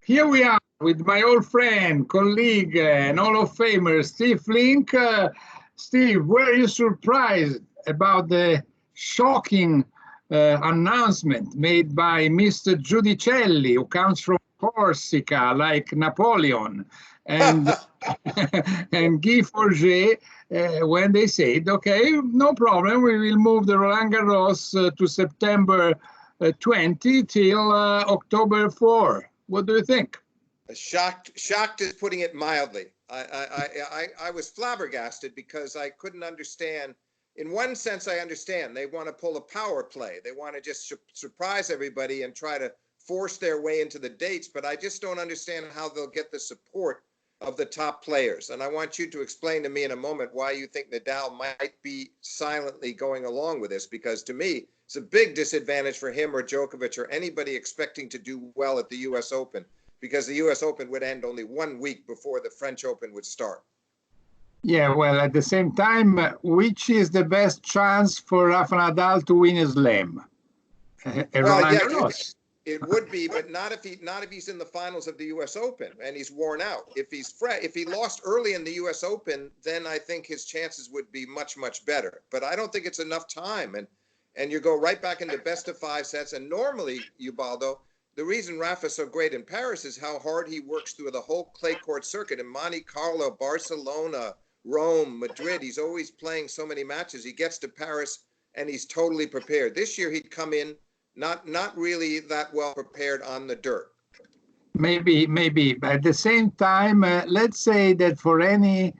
Here we are with my old friend, colleague, and Hall of Famer, Steve Flink. Steve, were you surprised about the shocking announcement made by Mr. Giudicelli, who comes from Corsica, like Napoleon, and and Guy Forget, when they said, okay, no problem, we will move the Roland Garros to September 20 till October 4. What do you think? Shocked is putting it mildly. I was flabbergasted because I couldn't understand. In one sense, I understand. They want to pull a power play. They want to just surprise everybody and try to force their way into the dates. But I just don't understand how they'll get the support of the top players. And I want you to explain to me in a moment why you think Nadal might be silently going along with this, because to me, it's a big disadvantage for him or Djokovic or anybody expecting to do well at the U.S. Open, because the U.S. Open would end only 1 week before the French Open would start. Yeah, well, at the same time, which is the best chance for Rafa Nadal to win a slam? Roland Garros. It would be, but not if he's in the finals of the U.S. Open and he's worn out. If he lost early in the U.S. Open, then I think his chances would be much, much better. But I don't think it's enough time, and you go right back into best of 5 sets. And normally, Ubaldo, the reason Rafa's so great in Paris is how hard he works through the whole clay court circuit in Monte Carlo, Barcelona, Rome, Madrid. He's always playing so many matches. He gets to Paris and he's totally prepared. This year he'd come in not really that well prepared on the dirt. Maybe. But at the same time, let's say that for any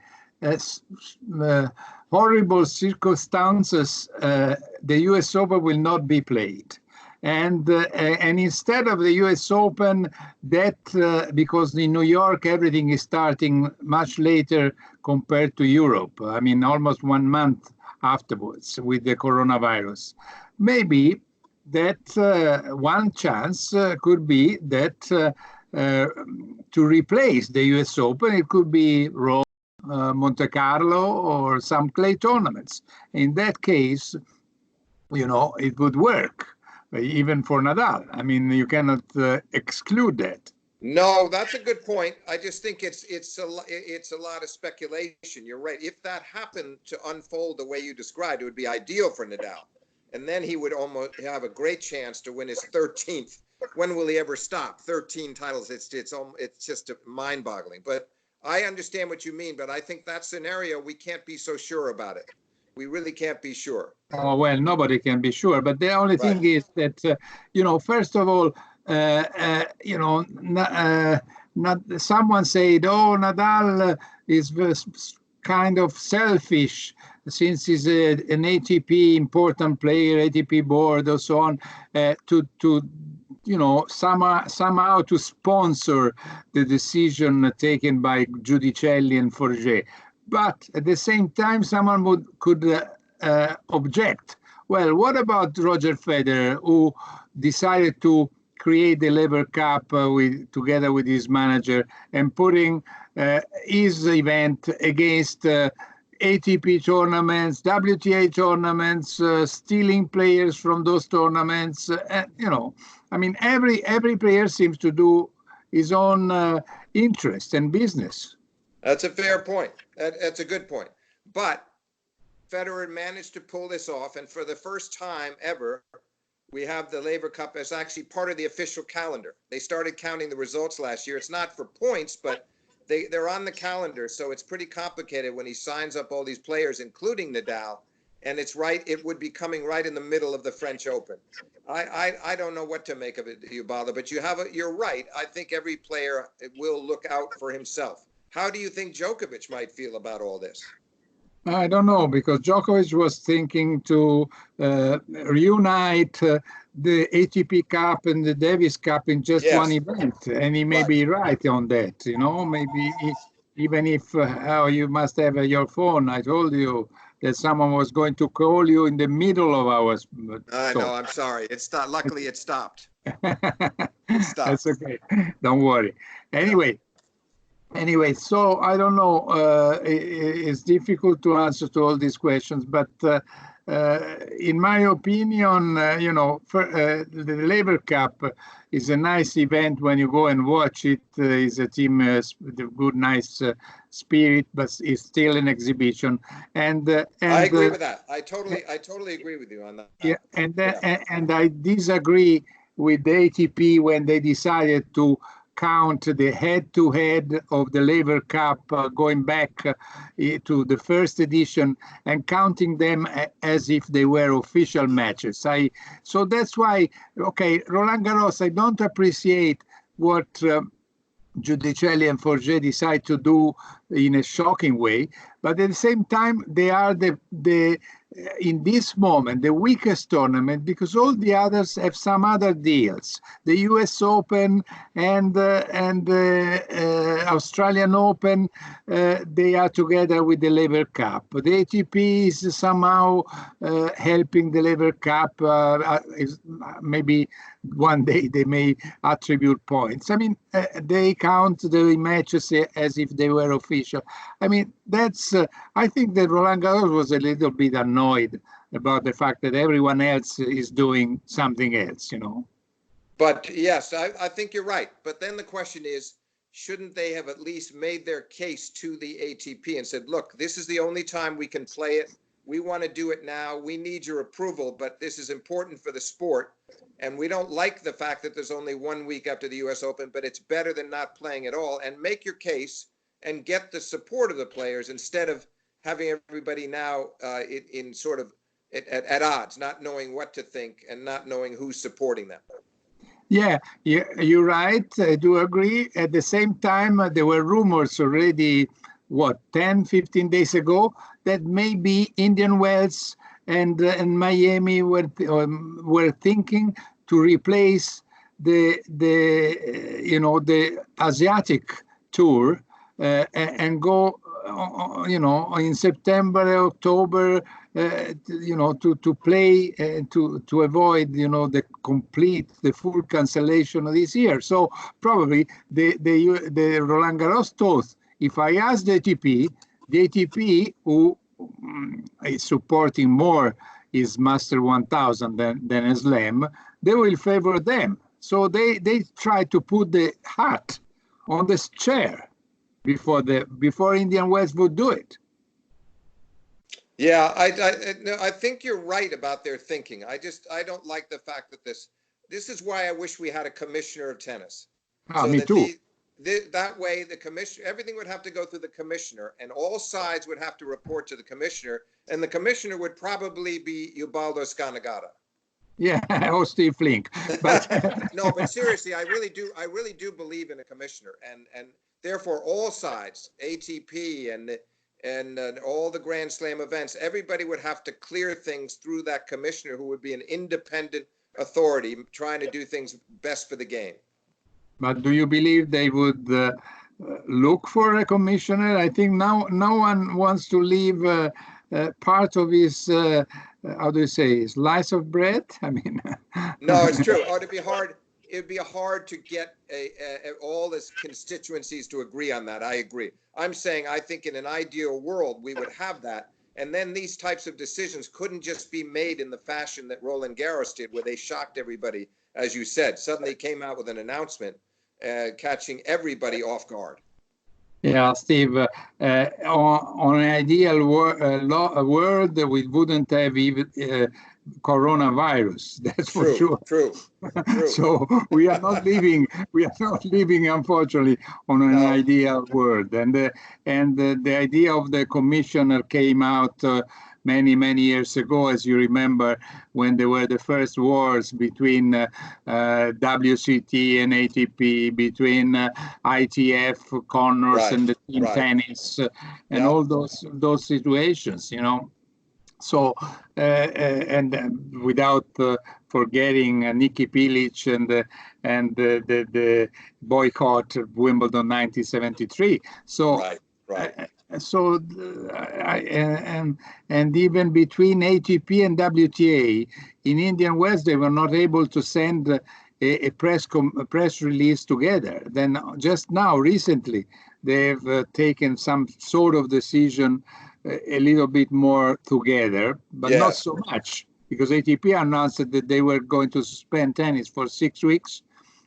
horrible circumstances, the U.S. Open will not be played. And instead of the U.S. Open, because in New York everything is starting much later compared to Europe. I mean, almost 1 month afterwards with the coronavirus. Maybe that one chance could be that to replace the U.S. Open, it could be Rome, Monte Carlo, or some clay tournaments. In that case, it would work. Even for Nadal. I mean, you cannot exclude that. No, that's a good point. I just think it's a lot of speculation. You're right. If that happened to unfold the way you described, it would be ideal for Nadal. And then he would almost have a great chance to win his 13th. When will he ever stop? 13 titles. It's just mind-boggling. But I understand what you mean. But I think that scenario, we can't be so sure about it. We really can't be sure. Oh, well, nobody can be sure. But the only thing is that, first of all, someone said, oh, Nadal is kind of selfish since he's an ATP important player, ATP board, or so on, somehow to sponsor the decision taken by Giudicelli and Forget. But at the same time, someone could object. Well, what about Roger Federer, who decided to create the Laver Cup together with his manager and putting his event against ATP tournaments, WTA tournaments, stealing players from those tournaments? I mean, every player seems to do his own interest and business. That's a fair point. That's a good point. But Federer managed to pull this off, and for the first time ever, we have the Laver Cup as actually part of the official calendar. They started counting the results last year. It's not for points, but they're on the calendar, so it's pretty complicated when he signs up all these players, including Nadal, and it's right. It would be coming right in the middle of the French Open. I don't know what to make of it, Ubaldo, but you're right. I think every player will look out for himself. How do you think Djokovic might feel about all this? I don't know, because Djokovic was thinking to reunite the ATP Cup and the Davis Cup in just one event, and he may be right on that. Maybe even if you must have your phone. I told you that someone was going to call you in the middle of our. No, I'm sorry. It stopped. Luckily, it stopped. That's okay. Don't worry. Anyway, so I don't know. It's difficult to answer to all these questions, but in my opinion, the Labour Cup is a nice event when you go and watch it. It's a team with a good, nice spirit, but it's still an exhibition. And I agree with that. I totally agree with you on that. Yeah, and I disagree with the ATP when they decided to count the head-to-head of the Labour Cup going back to the first edition and counting them as if they were official matches. So that's why, okay, Roland Garros, I don't appreciate what Giudicelli and Forget decide to do in a shocking way, but at the same time, they are in this moment the weakest tournament because all the others have some other deals. The U.S. Open and Australian Open, they are together with the Labour Cup. The ATP is somehow helping the Labour Cup. Maybe one day they may attribute points. I mean, they count the matches as if they were official. I mean, that's. I think that Roland Garros was a little bit annoyed about the fact that everyone else is doing something else, But yes, I think you're right. But then the question is, shouldn't they have at least made their case to the ATP and said, look, this is the only time we can play it. We want to do it now. We need your approval, but this is important for the sport. And we don't like the fact that there's only 1 week after the U.S. Open, but it's better than not playing at all. And make your case and get the support of the players instead of having everybody now in sort of at odds, not knowing what to think and not knowing who's supporting them. Yeah, you're right. I do agree. At the same time, there were rumors already, 10, 15 days ago, that maybe Indian Wells and Miami were thinking to replace the Asiatic tour and go in September, October, to play to avoid the full cancellation of this year. So probably the Roland Garros thought, if I ask the ATP, who is supporting more is Master 1000 than a Slam, they will favor them. So they try to put the hat on this chair before Indian Wells would do it. Yeah, I think you're right about their thinking. I don't like the fact that this is why I wish we had a commissioner of tennis. Me too. That way the commissioner, everything would have to go through the commissioner and all sides would have to report to the commissioner, and the commissioner would probably be Ubaldo Scanagatta. Yeah, or Steve Flink. But no, but seriously, I really do believe in a commissioner, and therefore all sides, ATP and all the Grand Slam events, everybody would have to clear things through that commissioner who would be an independent authority trying to do things best for the game. But do you believe they would look for a commissioner? I think no one wants to leave part of his, how do you say, slice of bread? I mean. No, it's true. It'd be hard to get all his constituencies to agree on that. I agree. I'm saying I think in an ideal world we would have that. And then these types of decisions couldn't just be made in the fashion that Roland Garros did, where they shocked everybody, as you said, suddenly came out with an announcement catching everybody off guard. Yeah, Steve, on an ideal world, we wouldn't have even coronavirus. That's for sure. True. So we are not living, unfortunately, on an ideal world. And the idea of the commissioner came out many years ago, as you remember, when there were the first wars between WCT and ATP, between ITF, Connors, and the team tennis, and all those situations, So, and without forgetting Niki Pilic and the boycott of Wimbledon 1973. So. Right. So, and even between ATP and WTA, in Indian Wells, they were not able to send a press release together. Then just now, recently, they've taken some sort of decision a little bit more together, but not Yes, so much, because ATP announced that they were going to suspend tennis for 6 weeks,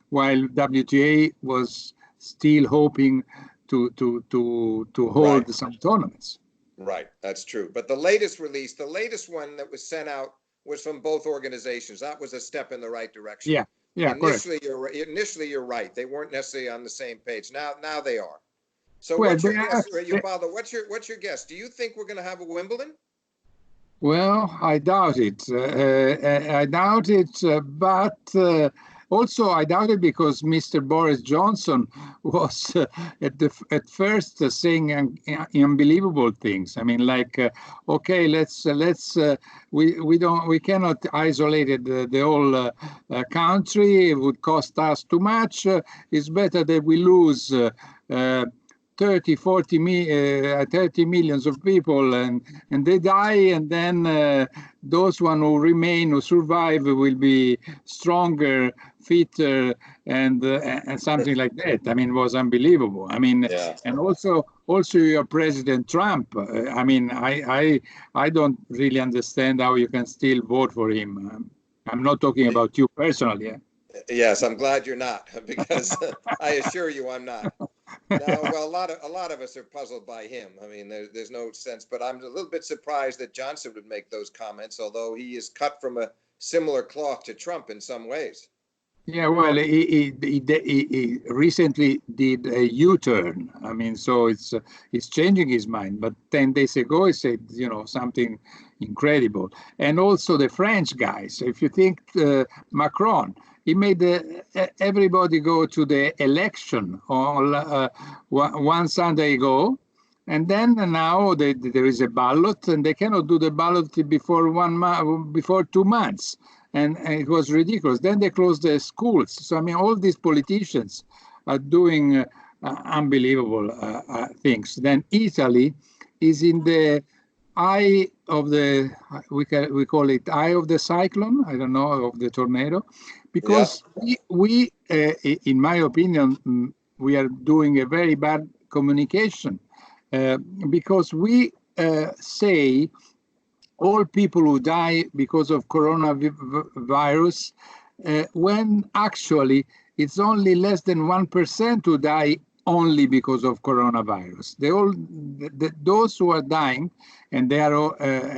while WTA was still hoping to right, hold some tournaments. right. That's true. But the latest release, the latest one that was sent out was from both organizations. That was a step in the right direction. Yeah, yeah, correct. Initially, you're right. They weren't necessarily on the same page. Now they are. So Well, what's they your are. guess, Ubaldo? What's your guess? Do you think we're going to have a Wimbledon? Well, I doubt it. I doubt it, but also I doubt it because Mr. Boris Johnson was at first saying unbelievable things. I mean, like, okay, we cannot isolate the whole country. It would cost us too much. It's better that we lose. 30, 30 millions of people and they die, and then those one who remain, who survive, will be stronger, fitter, and something like that. I mean, it was unbelievable. I mean, Yeah. and also your President Trump. I mean, I don't really understand how you can still vote for him. I'm not talking about you personally. Yeah? Yes, I'm glad you're not, because I assure you I'm not. No, well, a lot of us are puzzled by him. I mean, there's no sense, but I'm a little bit surprised that Johnson would make those comments, although he is cut from a similar cloth to Trump in some ways. Yeah, well, he recently did a U-turn. I mean, so it's changing his mind. But 10 days ago, he said, something incredible. And also the French guys. If you think Macron, he made everybody go to the election on one Sunday ago. And then now there is a ballot, and they cannot do the ballot before 2 months. And it was ridiculous. Then they closed the schools. So, I mean, all these politicians are doing unbelievable things. Then Italy is in the eye of we call it eye of the cyclone, I don't know, of the tornado, Yeah. because we in my opinion, we are doing a very bad communication because we say all people who die because of coronavirus, when actually it's only less than 1% who die only because of coronavirus. Those who are dying, and they are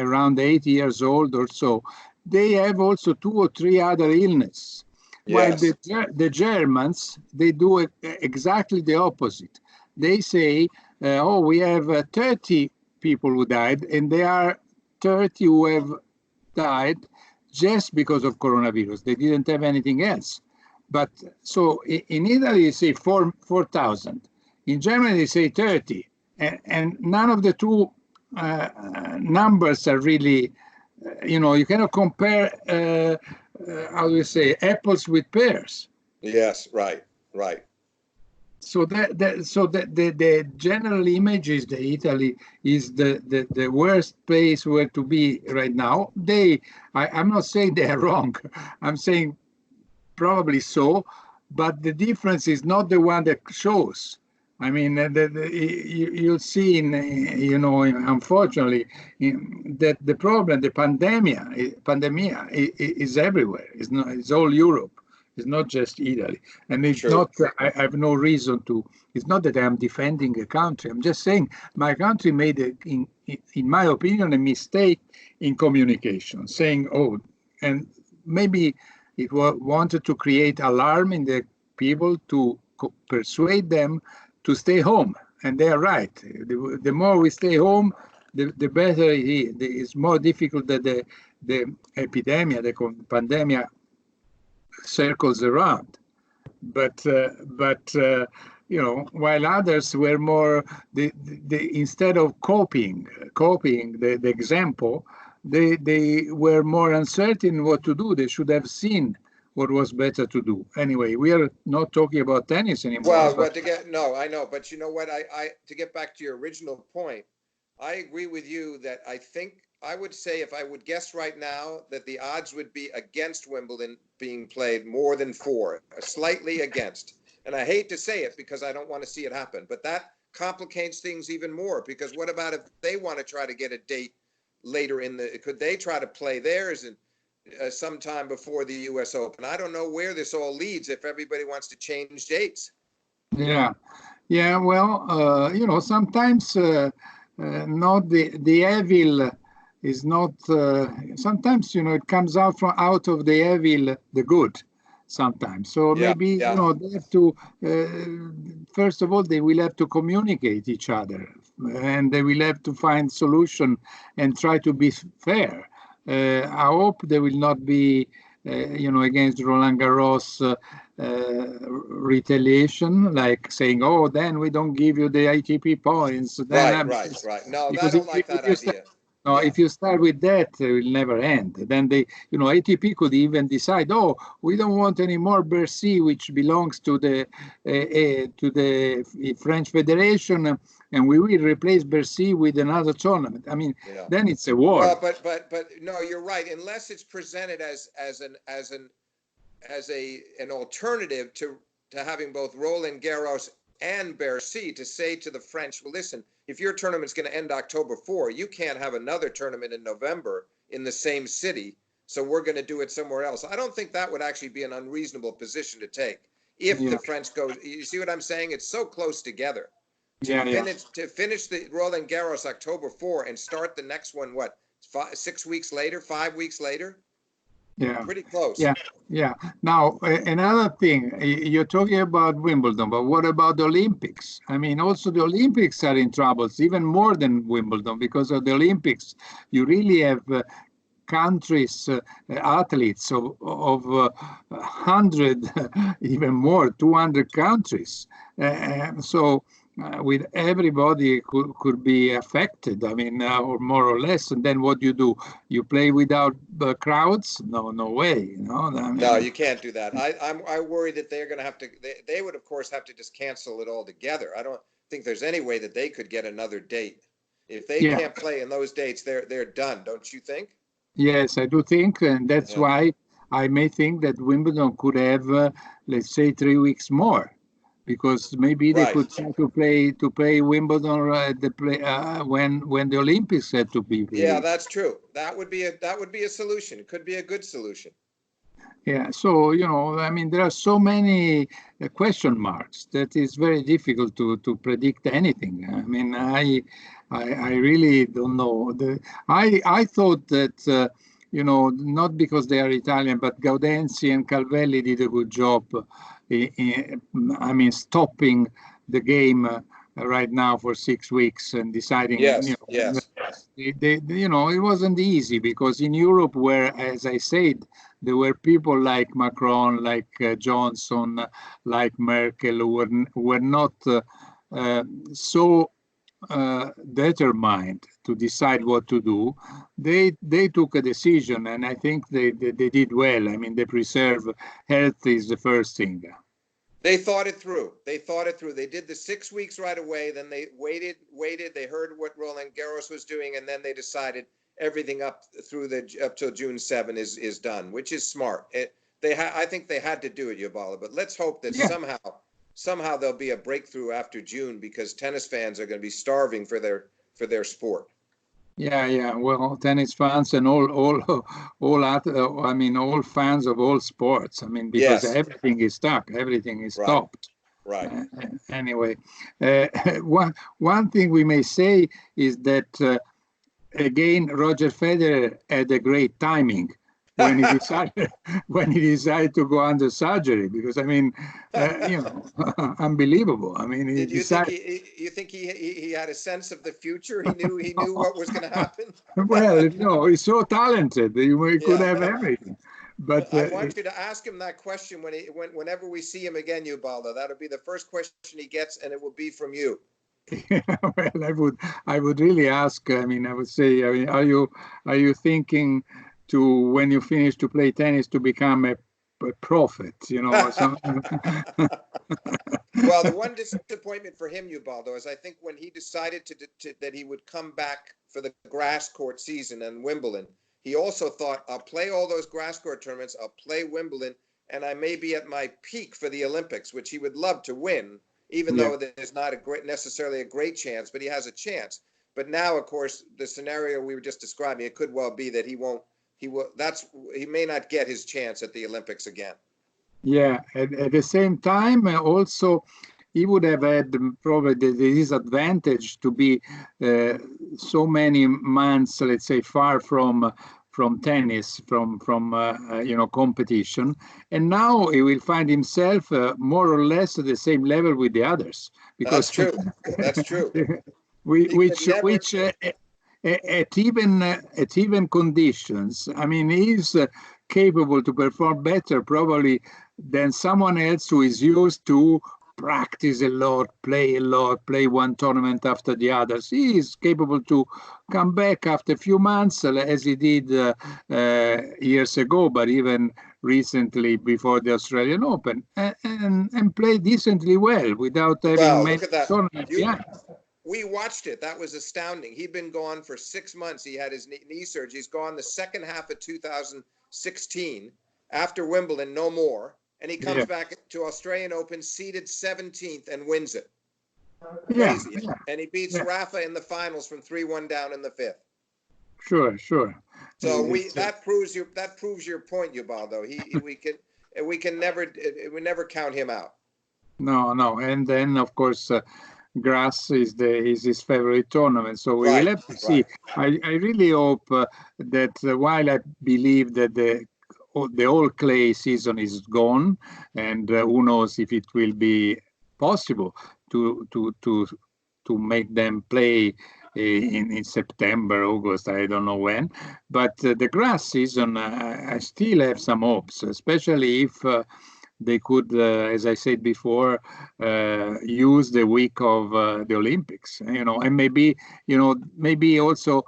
around 80 years old or so, they have also 2 or 3 other illnesses. While Yes. the Germans, they do exactly the opposite. They say, we have 30 people who died, and they are 30 who have died just because of coronavirus. They didn't have anything else. But so in Italy, they say 4,000. In Germany, they say 30. And none of the two numbers are really, you cannot compare, how do you say, apples with pears. Yes. Right. Right. So the general image is that Italy is the worst place where to be right now. I'm not saying they are wrong. I'm saying probably so, but the difference is not the one that shows. I mean, you'll see unfortunately, that the problem, the pandemia is everywhere. It's all Europe. It's not just Italy. And it's True. not, I have no reason to, it's not that I'm defending a country. I'm just saying my country made, in my opinion, a mistake in communication, saying, and maybe it wanted to create alarm in the people to persuade them to stay home. And they are right. The more we stay home, the better it is. It's more difficult that the epidemic, the pandemic, circles around. But while others were more, instead of copying the example, they were more uncertain what to do. They should have seen what was better to do. Anyway, we are not talking about tennis anymore. Well, but no, I know, but you know what? To get back to your original point, I agree with you that I think I would say, if I would guess right now, that the odds would be against Wimbledon being played more than 4, slightly against. And I hate to say it because I don't want to see it happen, but that complicates things even more, because what about if they want to try to get a date later could they try to play theirs and sometime before the US Open? I don't know where this all leads if everybody wants to change dates. Yeah. Yeah, well, sometimes not the evil is not. Sometimes it comes out of the evil the good. Sometimes, so maybe they have to. First of all, they will have to communicate each other, and they will have to find solution and try to be fair. I hope they will not be, against Roland Garros. Retaliation, like saying, "Oh, then we don't give you the ATP points." Then right. No, I don't like that idea. No, if you start with that, it will never end. Then ATP could even decide, "Oh, we don't want any more Bercy, which belongs to the French Federation, and we will replace Bercy with another tournament." I mean, then it's a war. Well, but no, you're right. Unless it's presented as an alternative to having both Roland Garros and Bercy, to say to the French, well, listen, if your tournament's going to end October 4, you can't have another tournament in November in the same city, so we're going to do it somewhere else. I don't think that would actually be an unreasonable position to take if the French go. You see what I'm saying? It's so close together. To finish the Roland Garros October 4 and start the next one, 6 weeks later, 5 weeks later? Yeah, pretty close. Yeah. Now, another thing, you're talking about Wimbledon, but what about the Olympics? I mean, also the Olympics are in troubles, even more than Wimbledon, because of the Olympics. You really have countries, athletes of 100, even more, 200 countries. With everybody could be affected, I mean, or more or less. And then what do? You play without crowds? No way. No, you can't do that. I worry that they're going to have to. They would, of course, have to just cancel it altogether. I don't think there's any way that they could get another date. If they can't play in those dates, they're done. Don't you think? Yes, I do think, and that's why I may think that Wimbledon could have, let's say, 3 weeks more. Because maybe they could try to play Wimbledon when the Olympics had to be played. Yeah, that's true. That would be a solution. It could be a good solution. Yeah. So I mean, there are so many question marks that it's very difficult to predict anything. I mean, I really don't know. I thought that not because they are Italian, but Gaudenzi and Calvelli did a good job. I mean, stopping the game right now for 6 weeks and deciding. Yes. It wasn't easy, because in Europe, where, as I said, there were people like Macron, like Johnson, like Merkel, who were not so determined to decide what to do. They took a decision, and I think they did well. I mean, they preserve health is the first thing. They thought it through. They did the 6 weeks right away. Then they waited. They heard what Roland Garros was doing, and then they decided everything up till June 7 is done, which is smart. I think they had to do it, Ubaldo. But let's hope that somehow there'll be a breakthrough after June, because tennis fans are going to be starving for their sport. Yeah. Well, tennis fans and all fans of all sports. I mean, because everything is stuck, everything is stopped. Right. Anyway, one thing we may say is that again, Roger Federer had a great timing when he decided to go under surgery, because I mean, unbelievable. I mean, you think he had a sense of the future? He knew what was going to happen. Well, he's so talented. He could have everything. But I want you to ask him that question whenever we see him again, Ubaldo. That'll be the first question he gets, and it will be from you. Well, I would really ask. I mean, I would say, are you thinking to, when you finish to play tennis, to become a prophet? Or something? Well, the one disappointment for him, Ubaldo, is I think when he decided that he would come back for the grass court season and Wimbledon, he also thought, I'll play all those grass court tournaments, I'll play Wimbledon, and I may be at my peak for the Olympics, which he would love to win even Yeah. though there's not necessarily a great chance, but he has a chance. But now, of course, the scenario we were just describing, it could well be that he may not get his chance at the Olympics again. Yeah, at the same time, also, he would have had probably the disadvantage to be so many months, let's say, far from tennis, from competition, and now he will find himself more or less at the same level with the others, That's because true. That's true. He could which never. at even conditions, I mean, he's capable to perform better probably than someone else who is used to practice a lot, play one tournament after the others. He is capable to come back after a few months, as he did years ago, but even recently before the Australian Open, and play decently well without having Well, many look at that. tournaments behind. We watched it. That was astounding. He'd been gone for 6 months. He had his knee surgery. He's gone the second half of 2016 after Wimbledon, no more. And he comes Yeah. back to Australian Open, seeded 17th, and wins it. Yeah, Crazy. yeah, And he beats yeah. Rafa in the finals from 3-1 down in the fifth. Sure. So It's, that proves your point, Ubaldo. We can never count him out. no, and then of course grass is his favorite tournament, so we will Right, have to see. right. I really hope that while I believe that the whole clay season is gone, and who knows if it will be possible to make them play in September, August, I don't know when. But the grass season, I still have some hopes, especially if they could, as I said before, use the week of the Olympics, and maybe also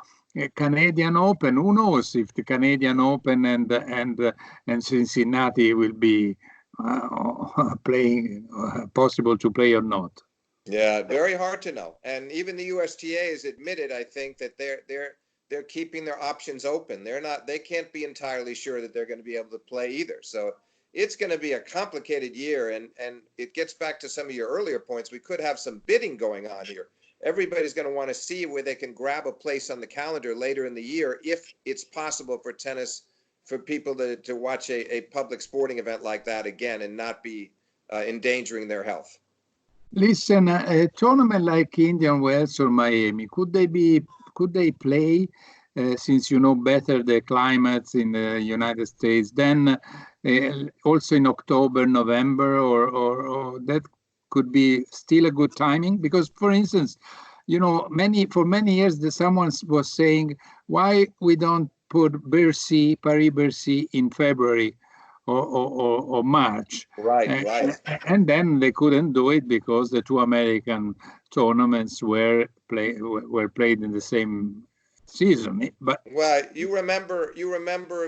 Canadian Open. Who knows if the Canadian Open and Cincinnati will be playing possible to play or not. Yeah, very hard to know. And even the USTA has admitted, I think, that they're keeping their options open. They can't be entirely sure that they're going to be able to play either. So it's going to be a complicated year. And it gets back to some of your earlier points. We could have some bidding going on here. Everybody's going to want to see where they can grab a place on the calendar later in the year, if it's possible for tennis, for people to watch a public sporting event like that again and not be endangering their health. Listen, a tournament like Indian Wells or Miami, could they play, since you know better the climates in the United States, then also in October, November, or that could be still a good timing? Because, for instance, for many years, someone was saying, why we don't put Paris-Bercy in February or March. Right. And then they couldn't do it because the two American tournaments were played in the same season. But well, you remember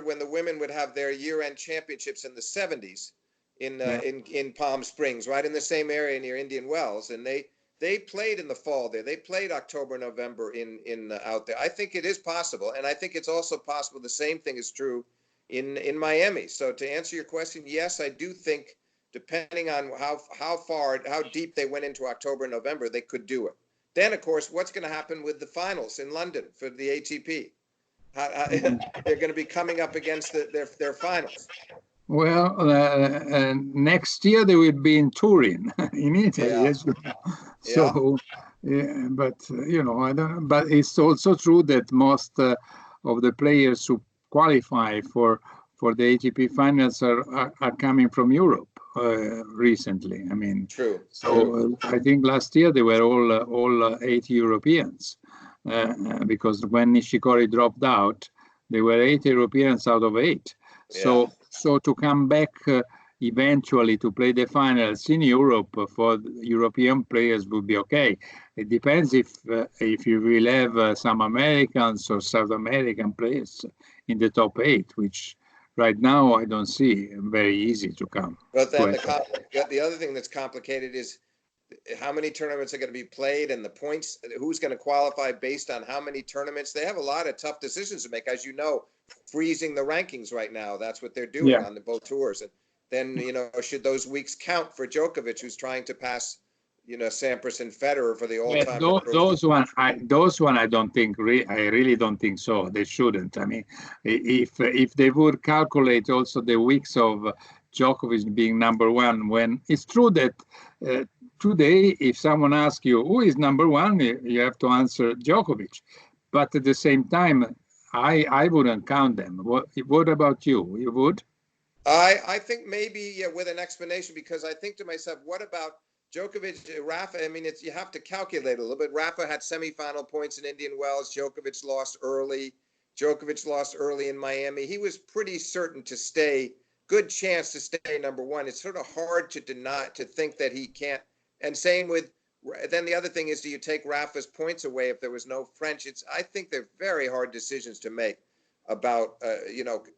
when the women would have their year-end championships in the 70s in Palm Springs, right in the same area near Indian Wells, and they played in the fall there. They played October, November in out there. I think it is possible, and I think it's also possible the same thing is true in Miami. So to answer your question, yes, I do think, depending on how deep they went into October, November, they could do it. Then, of course, what's going to happen with the finals in London for the ATP? They're going to be coming up against their finals. Well, next year they will be in Turin, in Italy. Yeah. As you know. So, yeah, but I don't. But it's also true that most of the players who qualify for the ATP finals are coming from Europe recently. I mean, True. I think last year they were all 8 Europeans, because when Nishikori dropped out, there were 8 Europeans out of 8. Yeah. So to come back eventually to play the finals in Europe for European players would be okay. It depends if you will have some Americans or South American players in the top 8, which right now I don't see very easy to come. But then the other thing that's complicated is how many tournaments are going to be played and the points, who's going to qualify based on how many tournaments. They have a lot of tough decisions to make, as you know, freezing the rankings right now. That's what they're doing on both tours. And then, should those weeks count for Djokovic, who's trying to pass Sampras and Federer for the Yeah, all-time. those one I don't think. I really don't think so. They shouldn't. I mean, if they would calculate also the weeks of Djokovic being number one, when it's true that today, if someone asks you who is number one, you have to answer Djokovic. But at the same time, I wouldn't count them. What about you? You would? I think maybe with an explanation, because I think to myself, what about Djokovic, Rafa? I mean, you have to calculate a little bit. Rafa had semifinal points in Indian Wells. Djokovic lost early. Djokovic lost early in Miami. He was pretty certain to stay. Good chance to stay number one. It's sort of hard to deny, to think that he can't. And same with. Then the other thing is, do you take Rafa's points away if there was no French? I think they're very hard decisions to make about,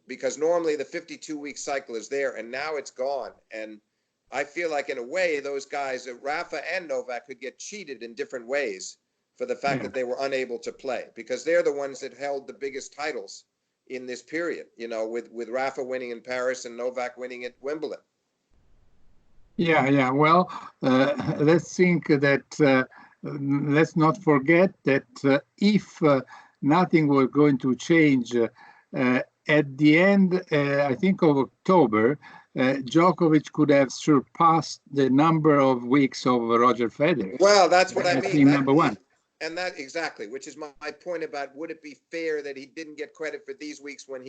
because normally the 52-week cycle is there, and now it's gone. And I feel like in a way, those guys, Rafa and Novak, could get cheated in different ways for the fact that they were unable to play, because they're the ones that held the biggest titles in this period, with Rafa winning in Paris and Novak winning at Wimbledon. Yeah. Well, let's think that, let's not forget that if nothing was going to change at the end, I think, of October, Djokovic could have surpassed the number of weeks of Roger Federer. Well, that's what I mean. Number one. And that exactly, which is my point about, would it be fair that he didn't get credit for these weeks when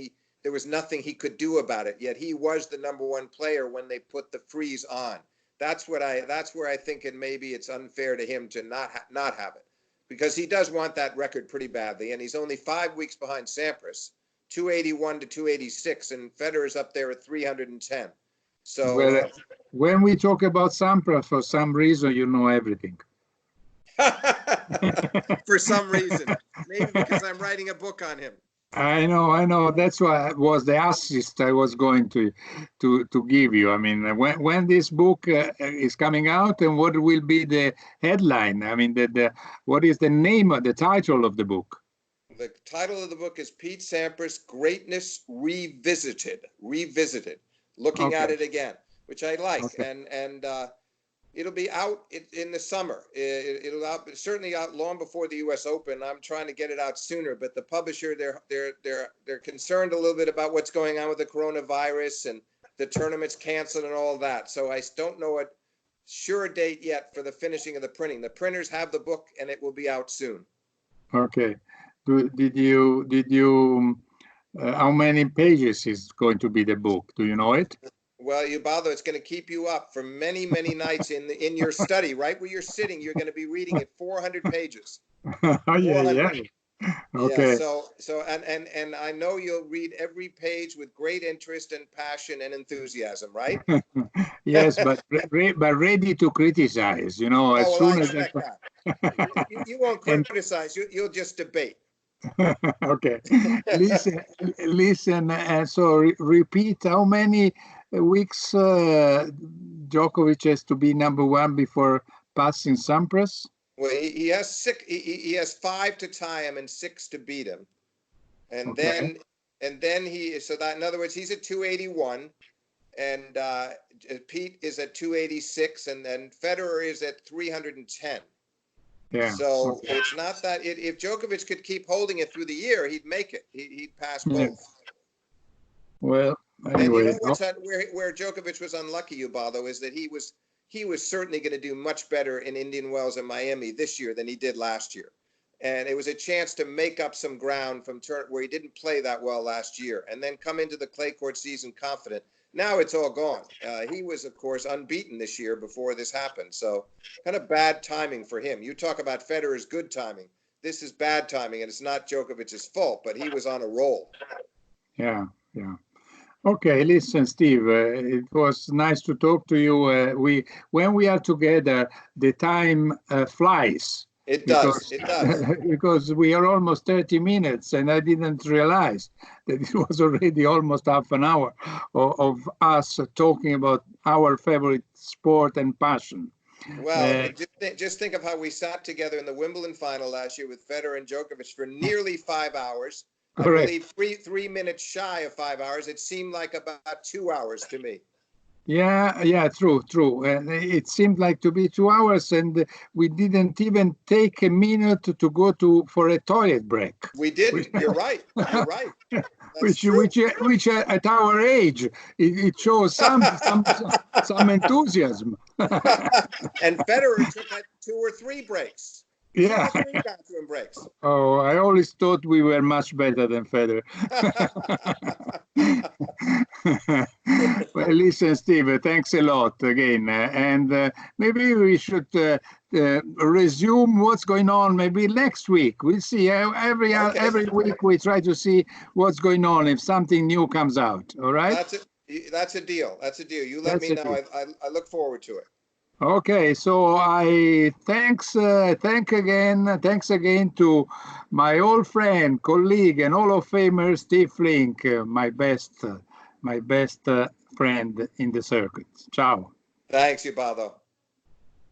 there was nothing he could do about it, yet he was the number one player when they put the freeze on. That's where I think, and maybe it's unfair to him to not have it, because he does want that record pretty badly, and he's only 5 weeks behind Sampras, 281 to 286, and Federer's up there at 310. So well, when we talk about Sampras, for some reason, you know everything. For some reason, maybe because I'm writing a book on him. I know. That's why was the assist I was going to give you. I mean, when this book is coming out, and what will be the headline? I mean, what is the name of the title of the book? The title of the book is Pete Sampras: Greatness Revisited. Looking at it again, which I like, and it'll be out in the summer. It'll certainly out long before the U.S. Open. I'm trying to get it out sooner, but the publisher, they're concerned a little bit about what's going on with the coronavirus and the tournaments canceled and all that. So I don't know a sure date yet for the finishing of the printing. The printers have the book, and it will be out soon. Okay. Did you? How many pages is going to be the book? Do you know it? Well, Ubaldo, it's going to keep you up for many, many nights in your study, right where you're sitting. You're going to be reading it 400 pages. Yeah. Okay. Yeah, so and I know you'll read every page with great interest and passion and enthusiasm, right? Yes, but ready to criticize. As soon as you won't criticize. You'll just debate. Okay. Listen. So repeat, how many weeks Djokovic has to be number one before passing Sampras? Well, he has 6. He has 5 to tie him and 6 to beat him, and then so that, in other words, he's at 281, and Pete is at 286, and then Federer is at 310. Yeah. So it's not that if Djokovic could keep holding it through the year, he'd make it. He'd pass both. Yeah. Well, anyway, and where Djokovic was unlucky, Ubaldo, is that he was certainly going to do much better in Indian Wells and Miami this year than he did last year, and it was a chance to make up some ground from where he didn't play that well last year, and then come into the clay court season confident. Now it's all gone. He was, of course, unbeaten this year before this happened. So kind of bad timing for him. You talk about Federer's good timing. This is bad timing, and it's not Djokovic's fault, but he was on a roll. Yeah. Okay, listen, Steve, it was nice to talk to you. When we are together, the time flies. It does. Because we are almost 30 minutes, and I didn't realize that it was already almost half an hour of us talking about our favorite sport and passion. Well, just think of how we sat together in the Wimbledon final last year with Federer and Djokovic for nearly 5 hours. Correct. I believe 3 minutes shy of 5 hours. It seemed like about 2 hours to me. Yeah, true. And it seemed like to be 2 hours, and we didn't even take a minute to go for a toilet break. We didn't. You're right. You're right. That's which, true. which at our age, it shows some enthusiasm. And Federer took like 2 or 3 breaks. 2 Yeah. or 3 bathroom breaks. Oh, I always thought we were much better than Federer. Well, listen, Steve, thanks a lot again. And maybe we should resume what's going on maybe next week. We'll see. Every week we try to see what's going on if something new comes out. All right? That's a deal. That's a deal. You let me know. I look forward to it. Okay, so thanks again to my old friend, colleague, and Hall of Famer Steve Flink, my best friend in the circuit. Ciao. Thanks, Ubaldo.